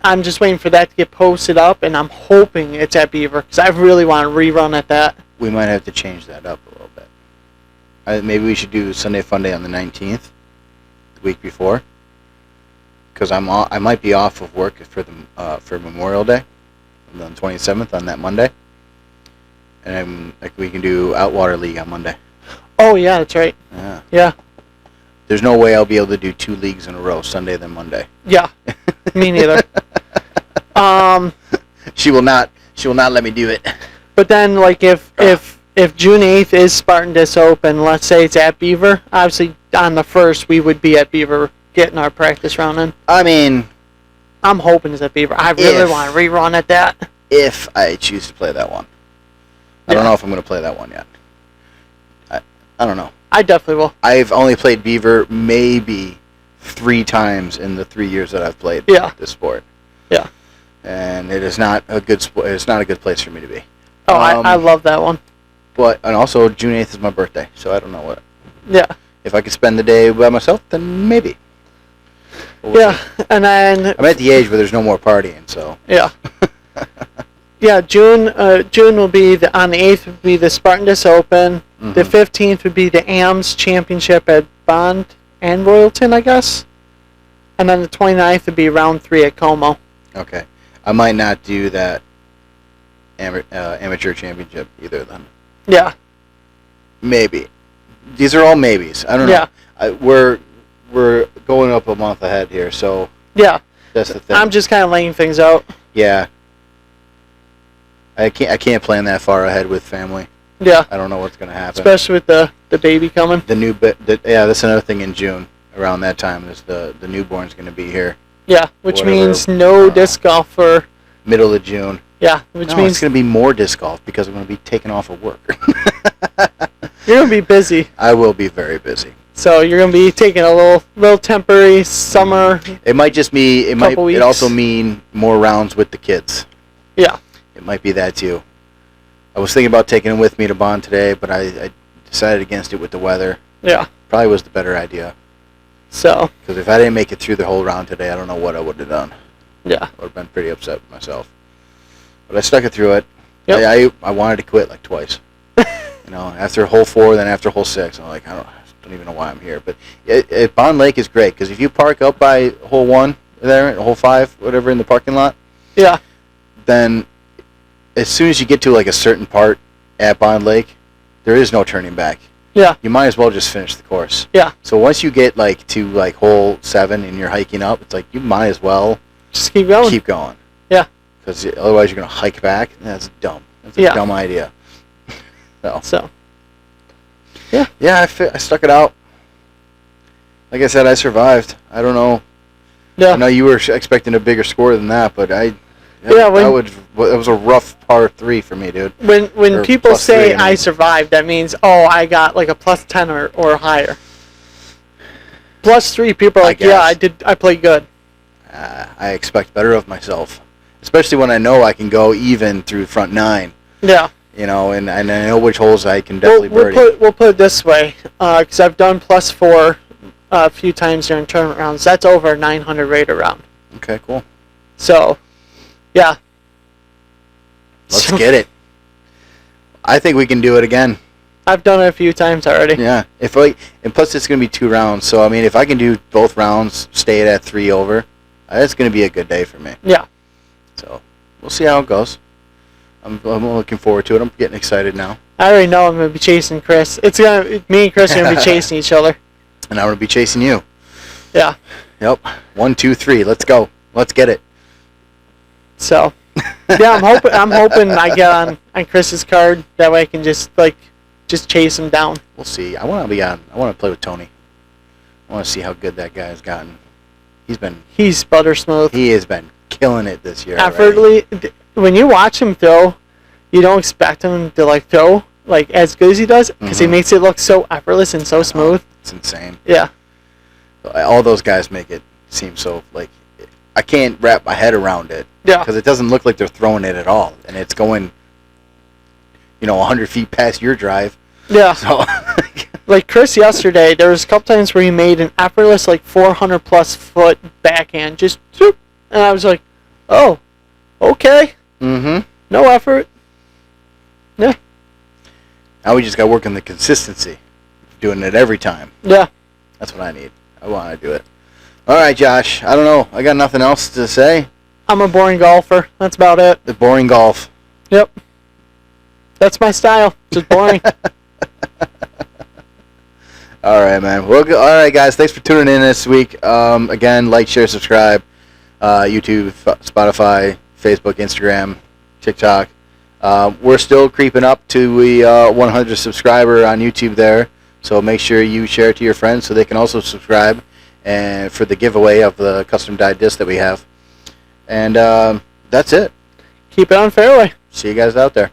I'm just waiting for that to get posted up, and I'm hoping it's at Beaver because I really want to rerun at that. We might have to change that up a little bit. Maybe we should do Sunday Fun Day on the 19th, the week before, because I might be off of work for Memorial Day, on the 27th on that Monday, and we can do Outwater League on Monday. Oh yeah, that's right. Yeah. Yeah. There's no way I'll be able to do 2 leagues in a row, Sunday then Monday. Yeah, me neither. She will not let me do it. But then, like, if June 8th is Spartan Disc Open, let's say it's at Beaver, obviously on the 1st we would be at Beaver getting our practice round in. I mean, I'm hoping it's at Beaver. I really want to rerun at that. If I choose to play that one. I don't know if I'm going to play that one yet. I don't know. I definitely will. I've only played Beaver maybe 3 times in the 3 years that I've played this sport. Yeah. And it is not a good sport. It's not a good place for me to be. Oh, I love that one. And also June 8th is my birthday, so I don't know what. Yeah. If I could spend the day by myself, then maybe. Yeah, and then I'm at the age where there's no more partying, so. Yeah. Yeah, June will be on the 8th would be the Spartan Disc Open. Mm-hmm. The 15th would be the AMS Championship at Bond and Royalton, I guess. And then the 29th would be round 3 at Como. Okay. I might not do that amateur championship either then. Yeah. Maybe. These are all maybes. I don't know. Yeah. We're going up a month ahead here, so. Yeah. That's the thing. I'm just kind of laying things out. Yeah. I can't plan that far ahead with family. Yeah. I don't know what's going to happen. Especially with the baby coming. That's another thing in June. Around that time is the newborn's going to be here. Yeah, which means no disc golf for middle of June. Yeah, which means it's going to be more disc golf because I'm going to be taken off of work. You're going to be busy. I will be very busy. So you're going to be taking a little temporary summer. It might just be. It also mean more rounds with the kids. Yeah. It might be that too. I was thinking about taking it with me to Bond today, but I decided against it with the weather. Yeah. Probably was the better idea. So. Because if I didn't make it through the whole round today, I don't know what I would have done. Yeah. I would have been pretty upset with myself. But I stuck it through it. Yep. I wanted to quit like twice. After hole 4, then after hole 6, I'm like, I don't even know why I'm here. But Bond Lake is great because if you park up by hole 1 there, hole 5, whatever, in the parking lot. Yeah. Then as soon as you get to like a certain part at Bond Lake, there is no turning back. Yeah. You might as well just finish the course. Yeah. So once you get like to like hole 7 and you're hiking up, it's like you might as well just keep going. Keep going. Yeah. Because otherwise you're gonna hike back. That's dumb. That's a dumb idea. So. Yeah. Yeah, I stuck it out. Like I said, I survived. I don't know. Yeah. I know you were expecting a bigger score than that, but it was a rough par 3 for me, dude. When people say 3, I survived, that means I got like a +10 or higher. +3, people are like, yeah, I played good. I expect better of myself, especially when I know I can go even through front 9. Yeah. And I know which holes I can definitely birdie. We'll put it this way, because I've done +4 a few times during tournament rounds. That's over a 900 rated round. Okay, cool. So, yeah. Let's get it. I think we can do it again. I've done it a few times already. Yeah. And plus it's going to be 2 rounds. So, I mean, if I can do both rounds, stay it at 3 over, that's going to be a good day for me. Yeah. So, we'll see how it goes. I'm looking forward to it. I'm getting excited now. I already know I'm going to be chasing Chris. Me and Chris are going to be chasing each other. And I'm going to be chasing you. Yeah. Yep. 1, 2, 3. Let's go. Let's get it. So, yeah, I'm hoping I get on Chris's card. That way I can just chase him down. We'll see. I want to play with Tony. I want to see how good that guy has gotten. He's butter smooth. He has been killing it this year. Effortlessly. When you watch him throw, you don't expect him to throw as good as he does because he makes it look so effortless and so smooth. It's insane. Yeah. All those guys make it seem so I can't wrap my head around it. Yeah. Because it doesn't look like they're throwing it at all, and it's going, 100 feet past your drive. Yeah. So. Like Chris yesterday, there was a couple times where he made an effortless 400+ foot backhand, just zoop, and I was like, oh, okay. Mm-hmm. No effort. Yeah. Now we just got to work on the consistency, doing it every time. Yeah. That's what I need. I want to do it. All right, Josh. I don't know. I got nothing else to say. I'm a boring golfer. That's about it. The boring golf. Yep. That's my style. Just boring. All right, man. Well, all right, guys. Thanks for tuning in this week. Again, like, share, subscribe. YouTube, Spotify, Facebook, Instagram, TikTok. We're still creeping up to the 100 subscriber on YouTube there. So make sure you share it to your friends so they can also subscribe and for the giveaway of the custom dyed disc that we have. And that's it. Keep it on fairway. See you guys out there.